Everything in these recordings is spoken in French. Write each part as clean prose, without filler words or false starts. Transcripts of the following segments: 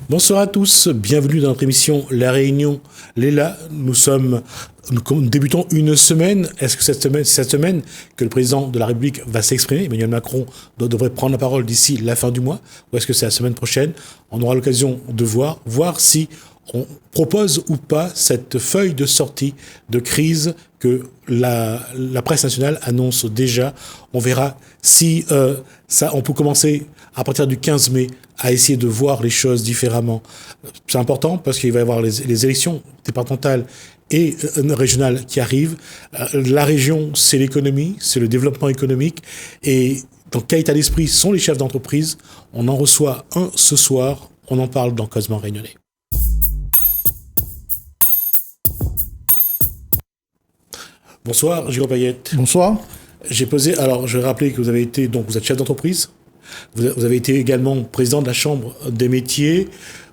Bonsoir à tous, bienvenue dans notre émission La Réunion Léla. Nous débutons une semaine. Est-ce que c'est cette semaine que le président de la République va s'exprimer? Emmanuel Macron devrait prendre la parole d'ici la fin du mois, ou est-ce que c'est la semaine prochaine? On aura l'occasion de voir si on propose ou pas cette feuille de sortie de crise que la presse nationale annonce déjà. On verra si on peut commencer à partir du 15 mai à essayer de voir les choses différemment. C'est important parce qu'il va y avoir les élections départementales et régionales qui arrivent. La région, c'est l'économie, c'est le développement économique. Et dans quel état d'esprit sont les chefs d'entreprise? On en reçoit un ce soir. On en parle dans Causement Réunionnais. Bonsoir, Jérôme Payette. Bonsoir. Je vais rappeler que vous êtes chef d'entreprise. Vous avez été également président de la Chambre des métiers.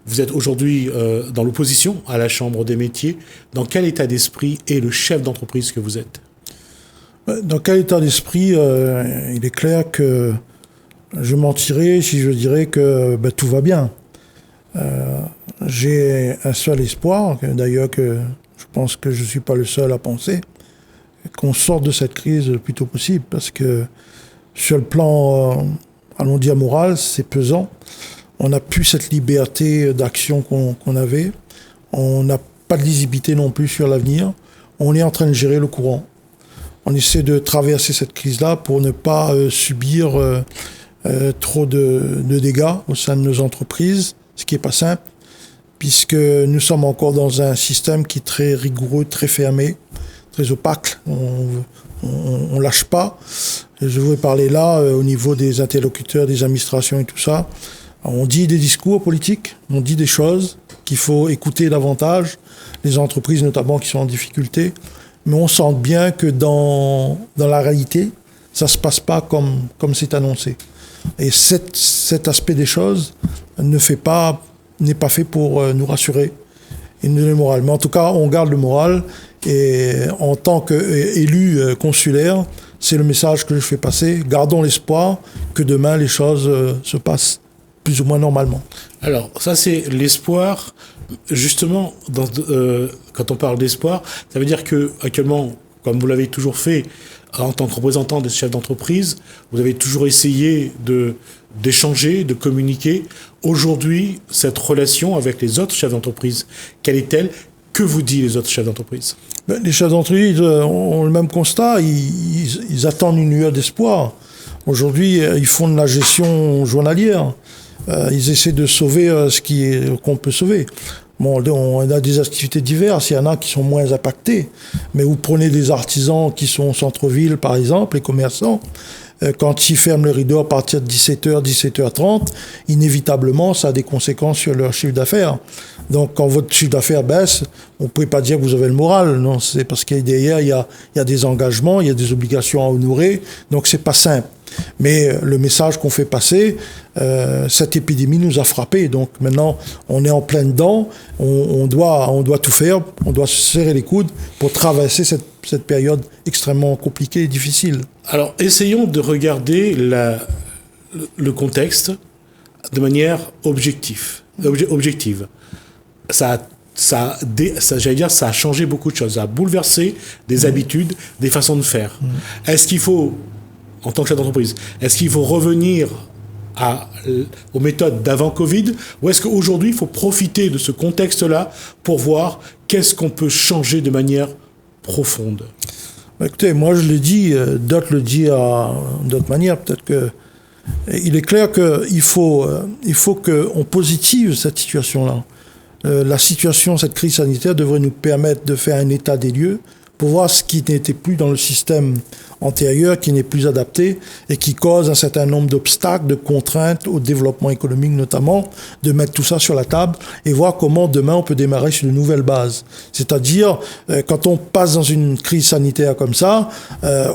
Vous êtes aujourd'hui dans l'opposition à la Chambre des métiers. Dans quel état d'esprit est le chef d'entreprise que vous êtes? Dans quel état d'esprit il est clair que je mentirais si je dirais que tout va bien. J'ai un seul espoir, d'ailleurs que je pense que je ne suis pas le seul à penser, qu'on sorte de cette crise le plus tôt possible, parce que sur le plan, allons dire moral, c'est pesant. On n'a plus cette liberté d'action qu'on avait. On n'a pas de lisibilité non plus sur l'avenir. On est en train de gérer le courant. On essaie de traverser cette crise-là pour ne pas subir trop de dégâts au sein de nos entreprises, ce qui n'est pas simple, puisque nous sommes encore dans un système qui est très rigoureux, très fermé, très opaque. On lâche pas. Je voudrais parler là au niveau des interlocuteurs, des administrations et tout ça. On dit des discours politiques, on dit des choses qu'il faut écouter davantage, les entreprises notamment qui sont en difficulté, mais on sent bien que dans la réalité, ça se passe pas comme c'est annoncé. Et cet aspect des choses n'est pas fait pour nous rassurer et nous donner le moral. Mais en tout cas, on garde le moral. Et en tant qu'élu consulaire, c'est le message que je fais passer. Gardons l'espoir que demain, les choses se passent plus ou moins normalement. Alors, ça, c'est l'espoir. Justement, quand on parle d'espoir, ça veut dire qu'actuellement, comme vous l'avez toujours fait en tant que représentant des chefs d'entreprise, vous avez toujours essayé d'échanger, de communiquer. Aujourd'hui, cette relation avec les autres chefs d'entreprise, quelle est-elle? Que vous disent les autres chefs d'entreprise? Les chefs d'entreprise ont le même constat. Ils attendent une lueur d'espoir. Aujourd'hui, ils font de la gestion journalière. Ils essaient de sauver qu'on peut sauver. Bon, on a des activités diverses. Il y en a qui sont moins impactées. Mais vous prenez des artisans qui sont au centre-ville, par exemple, les commerçants. Quand ils ferment le rideau à partir de 17h, 17h30, inévitablement, ça a des conséquences sur leur chiffre d'affaires. Donc, quand votre chiffre d'affaires baisse, on ne peut pas dire que vous avez le moral. Non, c'est parce qu'il y a derrière, il y a des engagements, il y a des obligations à honorer. Donc, c'est pas simple. Mais le message qu'on fait passer, cette épidémie nous a frappés. Donc, maintenant, on est en plein dedans. On doit tout faire. On doit se serrer les coudes pour traverser cette période extrêmement compliquée et difficile. Alors, essayons de regarder le contexte de manière objective. Ça a changé beaucoup de choses. Ça a bouleversé des habitudes, des façons de faire. Est-ce qu'il faut, en tant que chef d'entreprise, revenir aux méthodes d'avant Covid, ou est-ce qu'aujourd'hui, il faut profiter de ce contexte-là pour voir qu'est-ce qu'on peut changer de manière profonde? Écoutez, moi je l'ai dit, d'autres le disent d'autres manières. Peut-être que il est clair qu'il faut qu'on positive cette situation-là. La situation, cette crise sanitaire devrait nous permettre de faire un état des lieux pour voir ce qui n'était plus dans le système antérieur, qui n'est plus adapté et qui cause un certain nombre d'obstacles, de contraintes au développement économique notamment, de mettre tout ça sur la table et voir comment demain on peut démarrer sur de nouvelles bases. C'est-à-dire, quand on passe dans une crise sanitaire comme ça,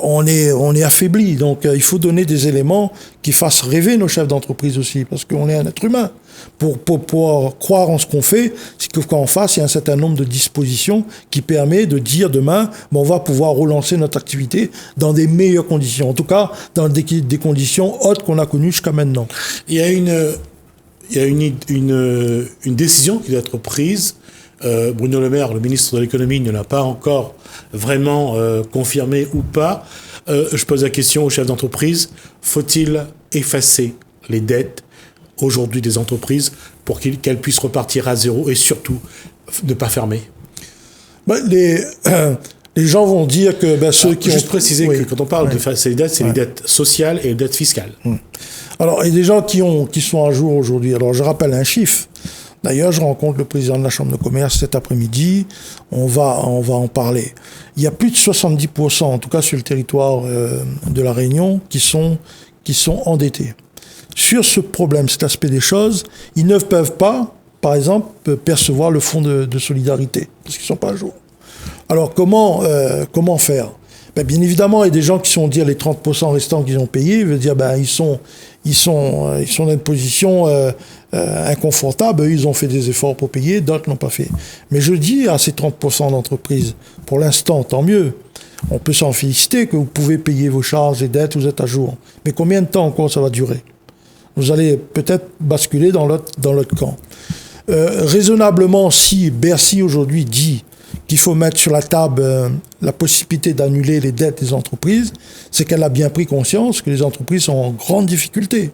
on est affaibli. Donc il faut donner des éléments qui fassent rêver nos chefs d'entreprise aussi, parce qu'on est un être humain. Pour pouvoir croire en ce qu'on fait, c'est que quand on fasse, il y a un certain nombre de dispositions qui permet de dire demain, on va pouvoir relancer notre activité dans des meilleures conditions. En tout cas, dans des conditions hautes qu'on a connues jusqu'à maintenant. Il y a il y a une décision qui doit être prise. Bruno Le Maire, le ministre de l'économie, ne l'a pas encore vraiment confirmé ou pas. Je pose la question aux chefs d'entreprise, faut-il effacer les dettes aujourd'hui des entreprises pour qu'elles puissent repartir à zéro et surtout ne pas fermer? Les gens vont dire que ceux qui juste préciser que quand on parle de effacer les dettes, c'est les dettes sociales et les dettes fiscales. Alors, il y a des gens qui sont à jour aujourd'hui. Alors, je rappelle un chiffre. D'ailleurs, je rencontre le président de la Chambre de commerce cet après-midi. On va en parler. Il y a plus de 70%, en tout cas sur le territoire de la Réunion, qui sont endettés. Sur ce problème, cet aspect des choses, ils ne peuvent pas, par exemple, percevoir le fonds de solidarité, parce qu'ils ne sont pas à jour. Alors, comment faire? Bien évidemment, il y a des gens qui sont dire les 30% restants qu'ils ont payés, veut dire ils sont dans une position inconfortable. Eux, ils ont fait des efforts pour payer, d'autres n'ont pas fait. Mais je dis à ces 30% d'entreprises, pour l'instant, tant mieux. On peut s'en féliciter que vous pouvez payer vos charges et dettes, vous êtes à jour. Mais combien de temps encore ça va durer? Vous allez peut-être basculer dans l'autre camp. Raisonnablement, si Bercy aujourd'hui dit qu'il faut mettre sur la table la possibilité d'annuler les dettes des entreprises, c'est qu'elle a bien pris conscience que les entreprises sont en grande difficulté.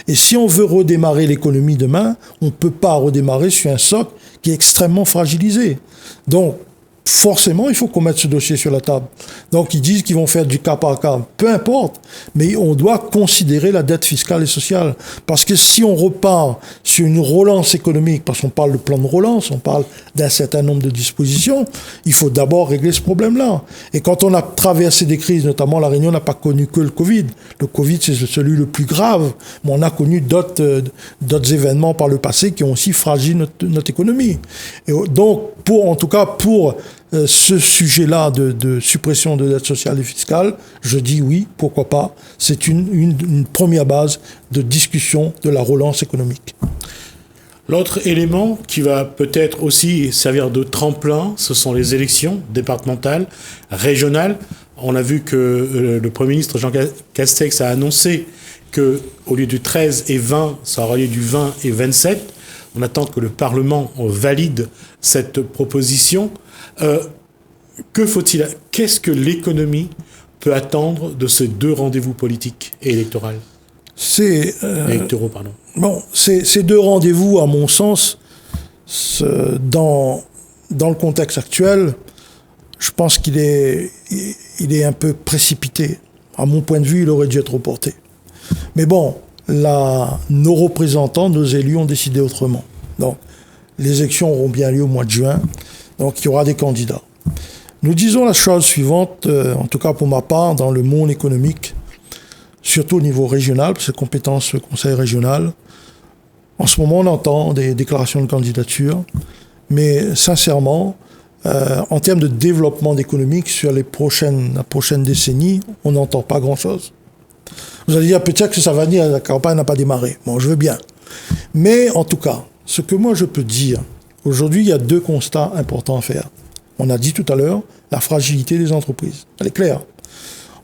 Et si on veut redémarrer l'économie demain, on ne peut pas redémarrer sur un socle qui est extrêmement fragilisé. Donc, forcément, il faut qu'on mette ce dossier sur la table. Donc, ils disent qu'ils vont faire du cas par cas. Peu importe, mais on doit considérer la dette fiscale et sociale. Parce que si on repart sur une relance économique, parce qu'on parle de plan de relance, on parle d'un certain nombre de dispositions, il faut d'abord régler ce problème-là. Et quand on a traversé des crises, notamment la Réunion n'a pas connu que le Covid. Le Covid, c'est celui le plus grave. Mais on a connu d'autres événements par le passé qui ont aussi fragilisé notre économie. Et donc, pour ce sujet-là de suppression de dette sociale et fiscale, je dis oui, pourquoi pas. C'est une première base de discussion de la relance économique. L'autre élément qui va peut-être aussi servir de tremplin, ce sont les élections départementales, régionales. On a vu que le Premier ministre Jean Castex a annoncé qu'au lieu du 13 et 20, ça aura lieu du 20 et 27. On attend que le Parlement valide cette proposition. Qu'est-ce que l'économie peut attendre de ces deux rendez-vous politiques et électoraux, pardon. Bon, ces deux rendez-vous, à mon sens, dans le contexte actuel, je pense qu'il est un peu précipité. À mon point de vue, il aurait dû être reporté. Mais bon, nos représentants, nos élus ont décidé autrement. Donc, les élections auront bien lieu au mois de juin. Donc, il y aura des candidats. Nous disons la chose suivante, en tout cas pour ma part, dans le monde économique, surtout au niveau régional, parce que compétence conseil régional. En ce moment, on entend des déclarations de candidature, mais sincèrement, en termes de développement économique sur la prochaine décennie, on n'entend pas grand-chose. Vous allez dire peut-être que ça va venir, la campagne n'a pas démarré. Bon, je veux bien. Mais en tout cas, ce que moi je peux dire, aujourd'hui, il y a deux constats importants à faire. On a dit tout à l'heure, la fragilité des entreprises. Elle est claire.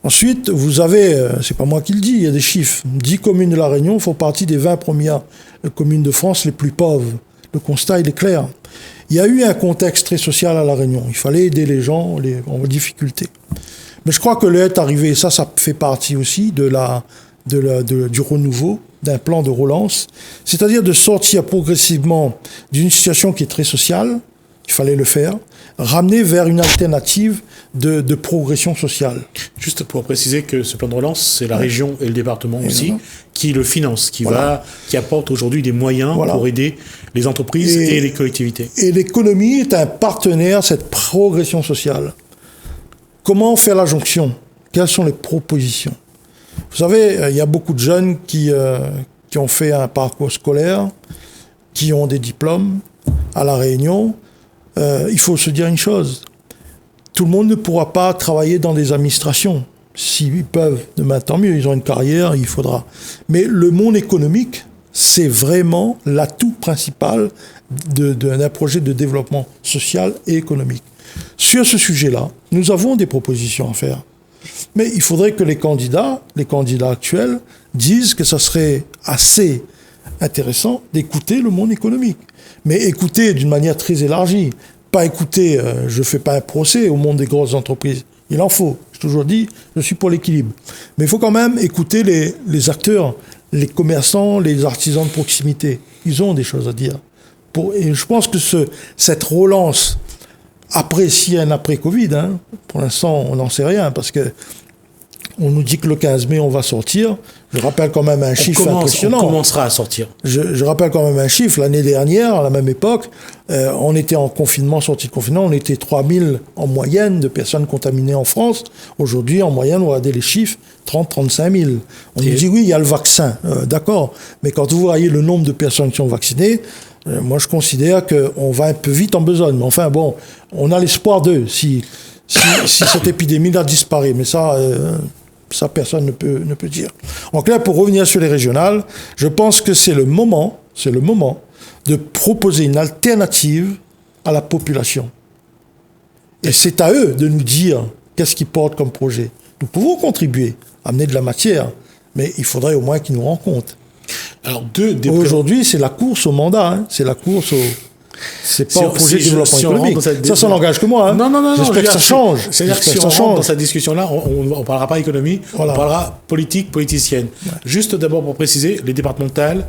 Ensuite, vous avez, c'est pas moi qui le dis, il y a des chiffres. 10 communes de la Réunion font partie des 20 premières communes de France les plus pauvres. Le constat, il est clair. Il y a eu un contexte très social à la Réunion. Il fallait aider les gens en difficulté. Mais je crois que l'heure est arrivée, et ça fait partie aussi du renouveau, d'un plan de relance, c'est-à-dire de sortir progressivement d'une situation qui est très sociale, il fallait le faire, ramener vers une alternative de progression sociale. Juste pour préciser que ce plan de relance, c'est la région et le département aussi qui le finance, qui apporte aujourd'hui des moyens pour aider les entreprises et les collectivités. Et l'économie est un partenaire, cette progression sociale. Comment faire la jonction? Quelles sont les propositions? Vous savez, il y a beaucoup de jeunes qui ont fait un parcours scolaire, qui ont des diplômes à La Réunion. Il faut se dire une chose. Tout le monde ne pourra pas travailler dans des administrations. S'ils peuvent, demain, tant mieux, ils ont une carrière, il faudra. Mais le monde économique, c'est vraiment l'atout principal d'un projet de développement social et économique. Sur ce sujet-là, nous avons des propositions à faire. Mais il faudrait que les candidats actuels, disent que ça serait assez intéressant d'écouter le monde économique. Mais écouter d'une manière très élargie. Pas écouter, je ne fais pas un procès au monde des grosses entreprises. Il en faut. J'ai toujours dit, je suis pour l'équilibre. Mais il faut quand même écouter les acteurs, les commerçants, les artisans de proximité. Ils ont des choses à dire. Et je pense que cette relance, après, s'il y a un après-Covid, pour l'instant, on n'en sait rien, parce que on nous dit que le 15 mai, on va sortir. Je rappelle quand même un chiffre impressionnant. On commencera à sortir. Je rappelle quand même un chiffre. L'année dernière, à la même époque, on était en confinement, sortie de confinement, on était 3000 en moyenne de personnes contaminées en France. Aujourd'hui, en moyenne, on va regarder les chiffres, 30-35 000. On nous dit, oui, il y a le vaccin. D'accord. Mais quand vous voyez le nombre de personnes qui sont vaccinées, moi, je considère qu'on va un peu vite en besogne. Mais enfin, bon, on a l'espoir d'eux si cette épidémie-là disparaît. Mais ça, personne ne peut dire. En clair, pour revenir sur les régionales, je pense que c'est le moment de proposer une alternative à la population. Et c'est à eux de nous dire qu'est-ce qu'ils portent comme projet. Nous pouvons contribuer, amener de la matière, mais il faudrait au moins qu'ils nous rencontrent. Alors, aujourd'hui, c'est la course au mandat, c'est la course au... C'est pas un projet de développement économique. Ça n'engage que moi. Non. J'espère que ça change. C'est-à-dire que si on rentre dans cette discussion-là, on ne parlera pas économie, on parlera politique, politicienne. Ouais. Juste d'abord pour préciser, les départementales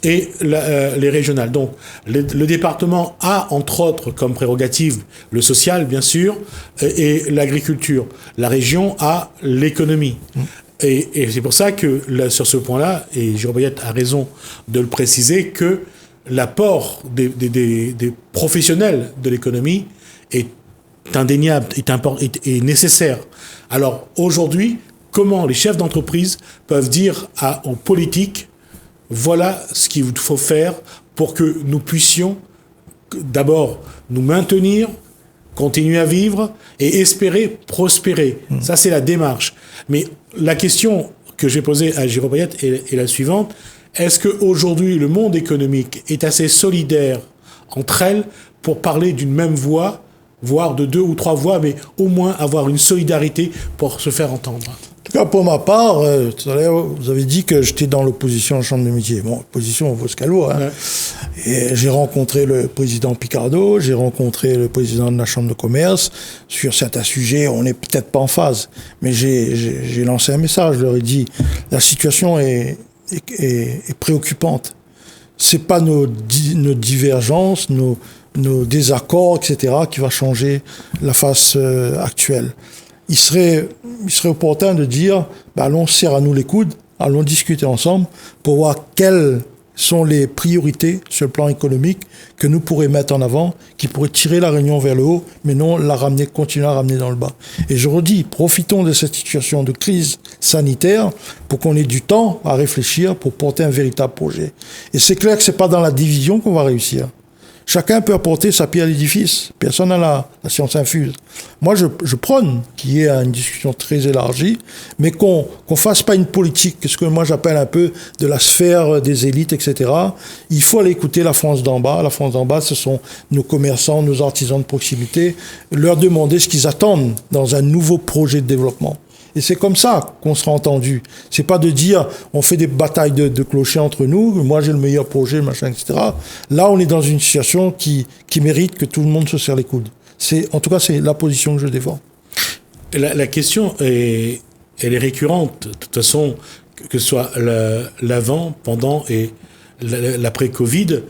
et les régionales. Donc, le département a, entre autres, comme prérogative, le social, bien sûr, et l'agriculture. La région a l'économie. Et c'est pour ça que, sur ce point-là, et Jérôme Bayet a raison de le préciser, que l'apport des professionnels de l'économie est indéniable, est nécessaire. Alors aujourd'hui, comment les chefs d'entreprise peuvent dire aux politiques, voilà ce qu'il faut faire pour que nous puissions d'abord nous maintenir, continuer à vivre et espérer prospérer. Ça, c'est la démarche. Mais la question que j'ai posée à Jérôme Bayet est la suivante. Est-ce qu'aujourd'hui, le monde économique est assez solidaire entre elles pour parler d'une même voix, voire de 2 ou 3 voix, mais au moins avoir une solidarité pour se faire entendre? En tout cas, pour ma part, tout à l'heure, vous avez dit que j'étais dans l'opposition à la Chambre des métiers. Bon, l'opposition, on vaut ce qu'elle vaut. Ouais. Et j'ai rencontré le président Picardo, j'ai rencontré le président de la Chambre de commerce. Sur certains sujets, on n'est peut-être pas en phase. Mais j'ai lancé un message, je leur ai dit, la situation est préoccupante. C'est pas nos divergences, nos désaccords, etc., qui va changer la face actuelle. Il serait opportun de dire, allons serrer à nous les coudes, allons discuter ensemble pour voir quelles sont les priorités sur le plan économique que nous pourrions mettre en avant, qui pourraient tirer la Réunion vers le haut, mais non continuer à ramener dans le bas. Et je redis, profitons de cette situation de crise sanitaire pour qu'on ait du temps à réfléchir pour porter un véritable projet. Et c'est clair que c'est pas dans la division qu'on va réussir. Chacun peut apporter sa pierre à l'édifice. Personne n'a la science infuse. Moi, je prône qu'il y ait une discussion très élargie, mais qu'on fasse pas une politique, ce que moi j'appelle un peu de la sphère des élites, etc. Il faut aller écouter la France d'en bas. La France d'en bas, ce sont nos commerçants, nos artisans de proximité. Leur demander ce qu'ils attendent dans un nouveau projet de développement. Et c'est comme ça qu'on sera entendu. C'est pas de dire, on fait des batailles de clochers entre nous, moi j'ai le meilleur projet, machin, etc. Là, on est dans une situation qui mérite que tout le monde se serre les coudes. En tout cas, c'est la position que je défends. La question elle est récurrente. De toute façon, que ce soit l'avant, pendant et l'après-Covid,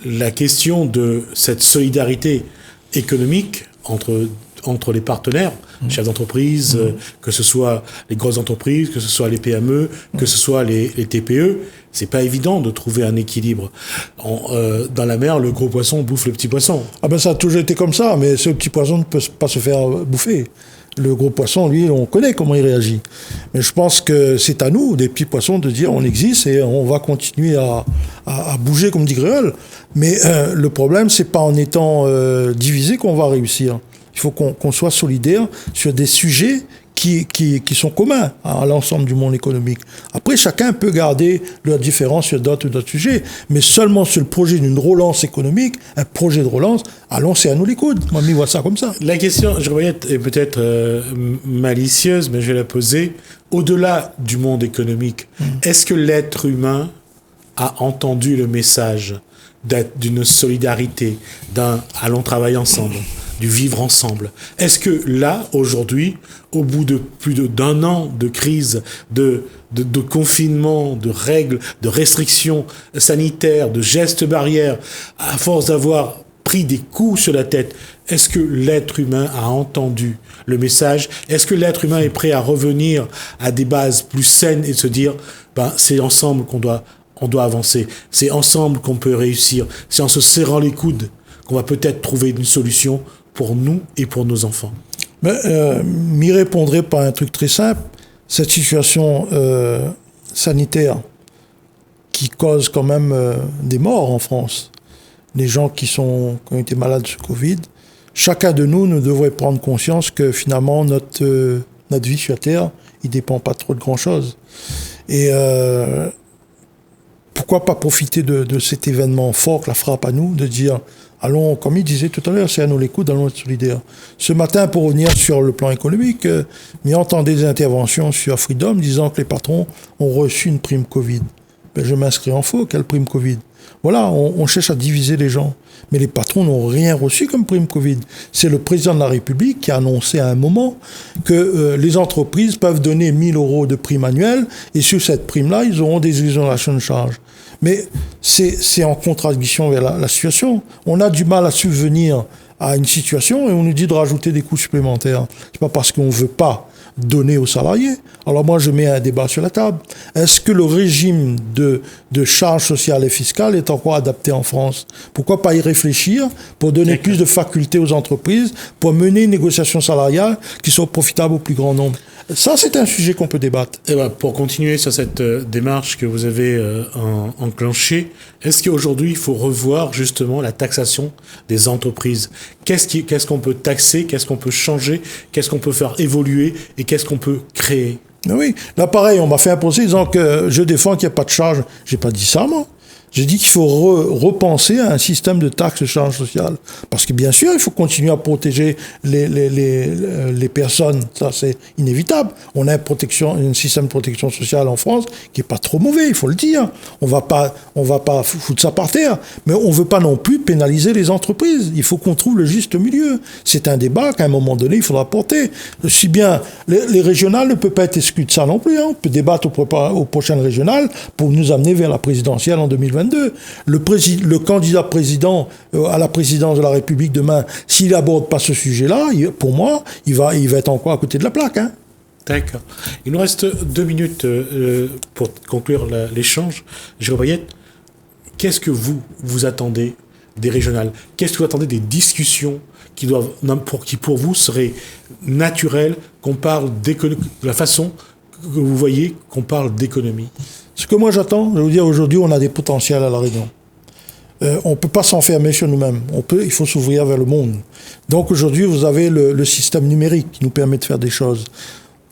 la question de cette solidarité économique entre les partenaires, chefs d'entreprise, que ce soit les grosses entreprises, que ce soit les PME, que ce soit les TPE, c'est pas évident de trouver un équilibre. Dans la mer, le gros poisson bouffe le petit poisson. Ah ben ça a toujours été comme ça, mais ce petit poisson ne peut pas se faire bouffer. Le gros poisson, lui, on connaît comment il réagit. Mais je pense que c'est à nous, des petits poissons, de dire on existe et on va continuer à bouger, comme dit Gréol. Mais le problème, c'est pas en étant divisé qu'on va réussir. Il faut qu'on soit solidaire sur des sujets qui sont communs à l'ensemble du monde économique. Après, chacun peut garder leurs différences sur d'autres sujets, mais seulement sur le projet d'une relance économique, un projet de relance, allons serrer à nous les coudes. Moi, je vois ça comme ça. La question, je voyais, est peut-être malicieuse, mais je vais la poser. Au-delà du monde économique, est-ce que l'être humain a entendu le message d'une solidarité, allons travailler ensemble, du vivre ensemble. Est-ce que là, aujourd'hui, au bout de plus d'un an de crise, de confinement, de règles, de restrictions sanitaires, de gestes barrières, à force d'avoir pris des coups sur la tête, est-ce que l'être humain a entendu le message? Est-ce que l'être humain est prêt à revenir à des bases plus saines et se dire, c'est ensemble qu'on doit avancer, c'est ensemble qu'on peut réussir, c'est en se serrant les coudes qu'on va peut-être trouver une solution pour nous et pour nos enfants? M'y répondrai par un truc très simple. Cette situation sanitaire qui cause quand même des morts en France, les gens qui ont été malades de ce Covid, chacun de nous devrait prendre conscience que finalement notre vie sur la Terre, il ne dépend pas trop de grand-chose. Et pourquoi pas profiter de cet événement fort que la frappe à nous, de dire, allons, comme il disait tout à l'heure, c'est à nous les coudes, allons être solidaires. Ce matin, pour revenir sur le plan économique, j'ai entendu des interventions sur Freedom disant que les patrons ont reçu une prime Covid. Je m'inscris en faux, quelle prime Covid? Voilà, on cherche à diviser les gens. Mais les patrons n'ont rien reçu comme prime Covid. C'est le président de la République qui a annoncé à un moment que les entreprises peuvent donner 1 000 € de prime annuelle et sur cette prime-là, ils auront des exonérations de charges. Mais c'est en contradiction avec la situation. On a du mal à subvenir à une situation et on nous dit de rajouter des coûts supplémentaires. C'est pas parce qu'on veut pas donner aux salariés. Alors moi, je mets un débat sur la table. Est-ce que le régime de charges sociales et fiscales est encore adapté en France? Pourquoi pas y réfléchir pour donner plus de facultés aux entreprises, pour mener une négociation salariale qui soit profitable au plus grand nombre? Ça, c'est un sujet qu'on peut débattre. Et pour continuer sur cette démarche que vous avez enclenchée, est-ce qu'aujourd'hui, il faut revoir justement la taxation des entreprises? Qu'est-ce qu'on peut taxer? Qu'est-ce qu'on peut changer? Qu'est-ce qu'on peut faire évoluer? Et qu'est-ce qu'on peut créer? Oui, là pareil, on m'a fait un procès disant que je défends qu'il n'y a pas de charge. J'ai pas dit ça, moi. J'ai dit qu'il faut repenser à un système de taxes de charges sociales. Parce que bien sûr, il faut continuer à protéger les personnes. Ça, c'est inévitable. On a un système de protection sociale en France qui est pas trop mauvais, il faut le dire. On va pas foutre ça par terre. Mais on veut pas non plus pénaliser les entreprises. Il faut qu'on trouve le juste milieu. C'est un débat qu'à un moment donné, il faudra porter. Si bien, les régionales ne peuvent pas être exclues de ça non plus. On peut débattre aux prochaines régionales pour nous amener vers la présidentielle en 2022. Le candidat président à la présidence de la République demain, s'il n'aborde pas ce sujet-là, pour moi, il va être encore à côté de la plaque. Hein. D'accord. Il nous reste 2 minutes pour conclure l'échange. Jérôme Payette, qu'est-ce que vous attendez des régionales? Qu'est-ce que vous attendez des discussions qui pour vous seraient naturelles, qu'on parle d'économie, de la façon que vous voyez qu'on parle d'économie? Ce que moi j'attends, je vais vous dire, aujourd'hui, on a des potentiels à La Réunion. On ne peut pas s'enfermer sur nous-mêmes. Il faut s'ouvrir vers le monde. Donc aujourd'hui, vous avez le système numérique qui nous permet de faire des choses.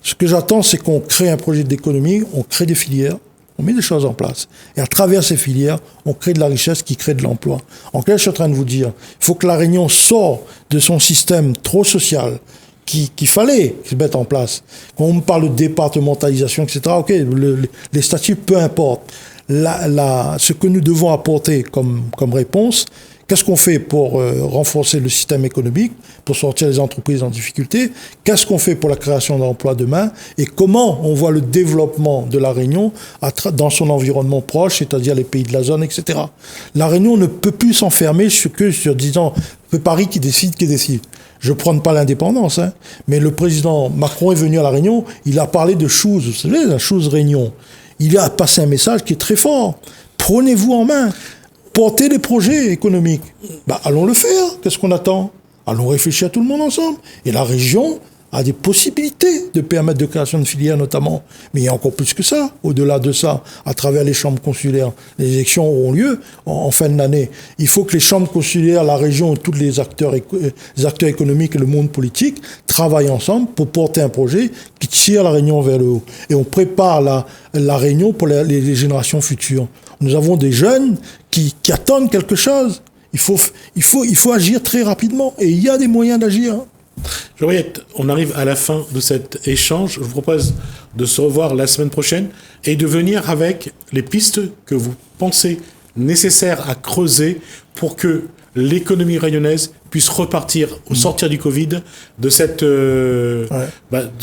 Ce que j'attends, c'est qu'on crée un projet d'économie, on crée des filières, on met des choses en place. Et à travers ces filières, on crée de la richesse qui crée de l'emploi. En clair, je suis en train de vous dire, il faut que La Réunion sorte de son système trop social, qu'il fallait se mettre en place. Quand on me parle de départementalisation, etc., ok, les statuts, peu importe. Ce que nous devons apporter comme réponse, qu'est-ce qu'on fait pour renforcer le système économique, pour sortir les entreprises en difficulté? Qu'est-ce qu'on fait pour la création d'emplois demain? Et comment on voit le développement de La Réunion dans son environnement proche, c'est-à-dire les pays de la zone, etc. La Réunion ne peut plus s'enfermer sur disant, c'est Paris qui décide. Je ne prends pas l'indépendance, hein, mais le président Macron est venu à La Réunion, il a parlé de choses, vous savez, la chose Réunion. Il a passé un message qui est très fort. Prenez-vous en main. Porter des projets économiques. Allons le faire. Qu'est-ce qu'on attend? Allons réfléchir à tout le monde ensemble. Et la région a des possibilités de permettre de création de filières notamment. Mais il y a encore plus que ça. Au-delà de ça, à travers les chambres consulaires, les élections auront lieu en fin de l'année. Il faut que les chambres consulaires, la région, tous les acteurs économiques et le monde politique travaillent ensemble pour porter un projet qui tire la Réunion vers le haut. Et on prépare la Réunion pour les générations futures. Nous avons des jeunes qui attendent quelque chose. Il faut agir très rapidement. Et il y a des moyens d'agir. Georgette, on arrive à la fin de cet échange. Je vous propose de se revoir la semaine prochaine et de venir avec les pistes que vous pensez nécessaires à creuser pour que l'économie réunionnaise puisse repartir au sortir du Covid de de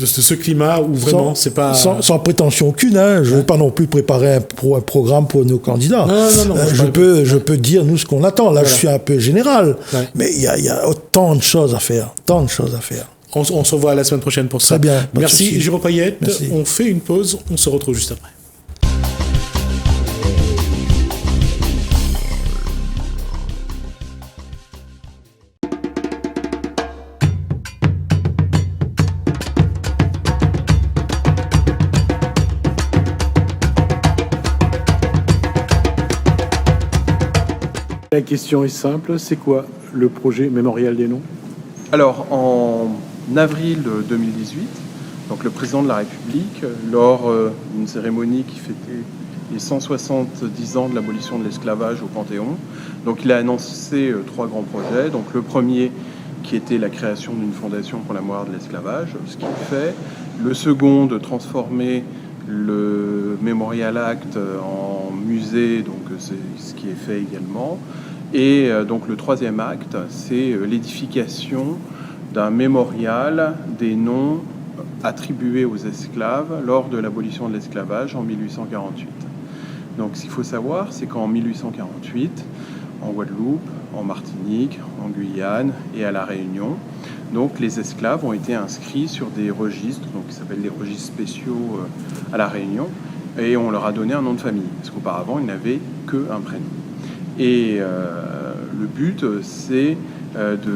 ce climat où vraiment c'est pas sans prétention aucune, hein. Je ne veux pas non plus préparer un programme pour nos candidats. Non, je peux dire nous ce qu'on attend. Là, voilà. Je suis un peu général, mais il y a autant de choses à faire, On se revoit la semaine prochaine pour ça. Très bien. Merci Jérôme Payette. On fait une pause, on se retrouve juste après. La question est simple, c'est quoi le projet Mémorial des Noms ? Alors, en avril 2018, donc le président de la République, lors d'une cérémonie qui fêtait les 170 ans de l'abolition de l'esclavage au Panthéon, donc il a annoncé 3 grands projets. Donc le premier qui était la création d'une fondation pour la mémoire de l'esclavage, ce qui est fait. Le second, de transformer le Memorial Act en musée, donc c'est ce qui est fait également. Et donc le troisième acte, c'est l'édification d'un mémorial des noms attribués aux esclaves lors de l'abolition de l'esclavage en 1848. Donc ce qu'il faut savoir, c'est qu'en 1848, en Guadeloupe, en Martinique, en Guyane et à La Réunion, donc les esclaves ont été inscrits sur des registres, donc qui s'appellent les registres spéciaux à La Réunion, et on leur a donné un nom de famille, parce qu'auparavant, ils n'avaient qu'un prénom. Et le but, c'est de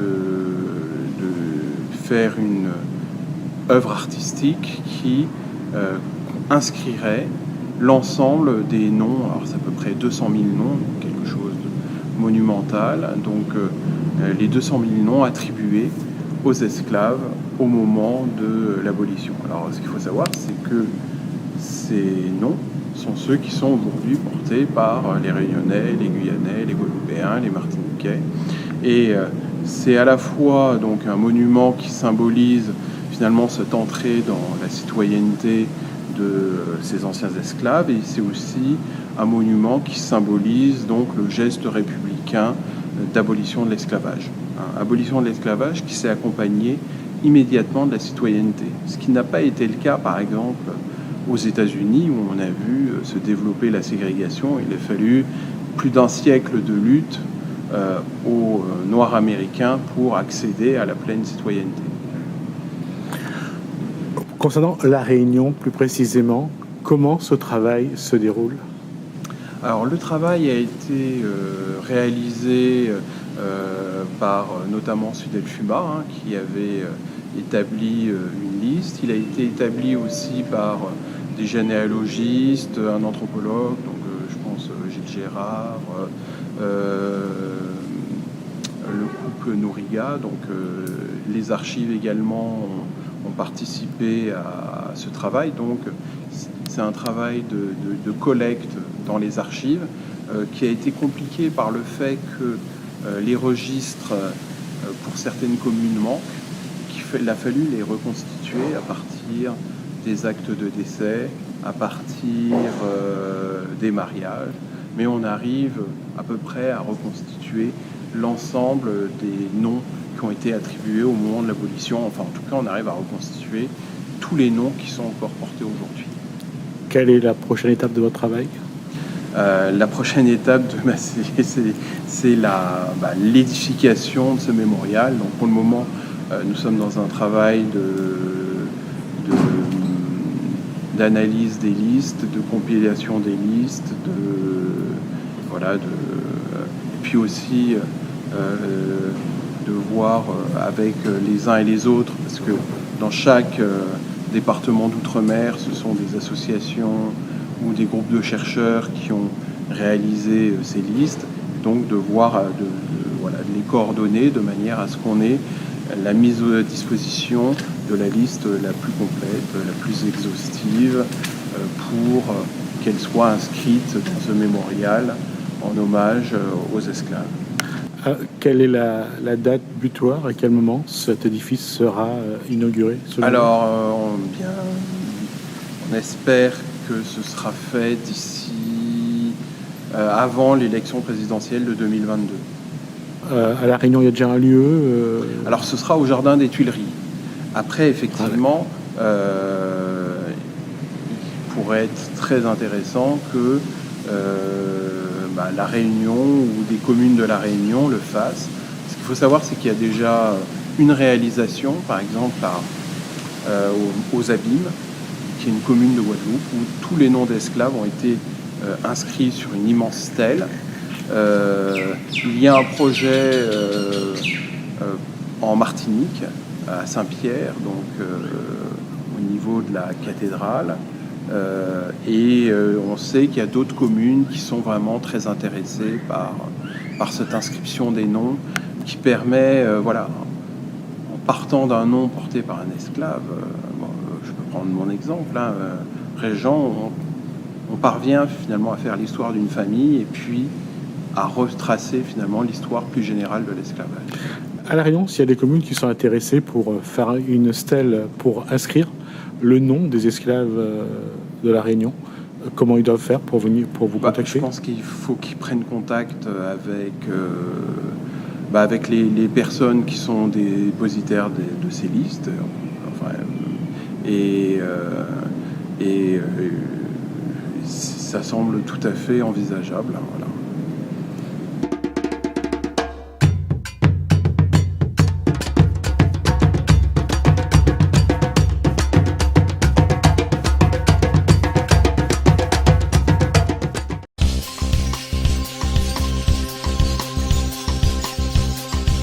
faire une œuvre artistique qui inscrirait l'ensemble des noms, alors c'est à peu près 200 000 noms, quelque chose de monumental, donc les 200 000 noms attribués aux esclaves au moment de l'abolition. Alors ce qu'il faut savoir, c'est que ces noms sont ceux qui sont aujourd'hui portés par les Réunionnais, les Guyanais, les Guadeloupéens, les Martiniquais. Et c'est à la fois donc un monument qui symbolise finalement cette entrée dans la citoyenneté de ces anciens esclaves, et c'est aussi un monument qui symbolise donc le geste républicain d'abolition de l'esclavage. Abolition de l'esclavage qui s'est accompagnée immédiatement de la citoyenneté, ce qui n'a pas été le cas par exemple aux États-Unis, où on a vu se développer la ségrégation. Il a fallu plus d'un siècle de lutte aux Noirs américains pour accéder à la pleine citoyenneté. Concernant La Réunion, plus précisément, comment ce travail se déroule ? Alors, le travail a été réalisé par notamment Sudel Fuma, qui avait établi une liste. Il a été établi aussi par des généalogistes, un anthropologue, donc je pense Gilles Gérard, le couple Nouriga, donc les archives également ont participé à ce travail. Donc c'est un travail de collecte dans les archives qui a été compliqué par le fait que les registres pour certaines communes manquent, qu'il a fallu les reconstituer à partir des actes de décès, à partir des mariages, mais on arrive à peu près à reconstituer l'ensemble des noms qui ont été attribués au moment de l'abolition. Enfin, en tout cas, on arrive à reconstituer tous les noms qui sont encore portés aujourd'hui. Quelle est la prochaine étape de votre travail ? La prochaine étape, c'est l'édification de ce mémorial. Donc, pour le moment, nous sommes dans un travail d'analyse des listes, de compilation des listes, et puis aussi de voir avec les uns et les autres, parce que dans chaque département d'outre-mer, ce sont des associations ou des groupes de chercheurs qui ont réalisé ces listes, donc de voir, de les coordonner de manière à ce qu'on ait la mise à disposition de la liste la plus complète, la plus exhaustive, pour qu'elle soit inscrite dans ce mémorial en hommage aux esclaves. Quelle est la date butoir? À quel moment cet édifice sera inauguré? Alors, on espère que ce sera fait d'ici avant l'élection présidentielle de 2022. À La Réunion, il y a déjà un lieu Alors, ce sera au Jardin des Tuileries. Après, effectivement, il pourrait être très intéressant que La Réunion ou des communes de La Réunion le fassent. Ce qu'il faut savoir, c'est qu'il y a déjà une réalisation, par exemple aux Abîmes, qui est une commune de Guadeloupe, où tous les noms d'esclaves ont été inscrits sur une immense stèle. Il y a un projet en Martinique, à Saint-Pierre, donc au niveau de la cathédrale. On sait qu'il y a d'autres communes qui sont vraiment très intéressées par cette inscription des noms qui permet, en partant d'un nom porté par un esclave, je peux prendre mon exemple, Régent, on parvient finalement à faire l'histoire d'une famille et puis à retracer finalement l'histoire plus générale de l'esclavage. À La Réunion, s'il y a des communes qui sont intéressées pour faire une stèle pour inscrire le nom des esclaves de La Réunion, comment ils doivent faire pour vous contacter? Je pense qu'il faut qu'ils prennent contact avec les personnes qui sont dépositaires de ces listes. Ça semble tout à fait envisageable. Voilà.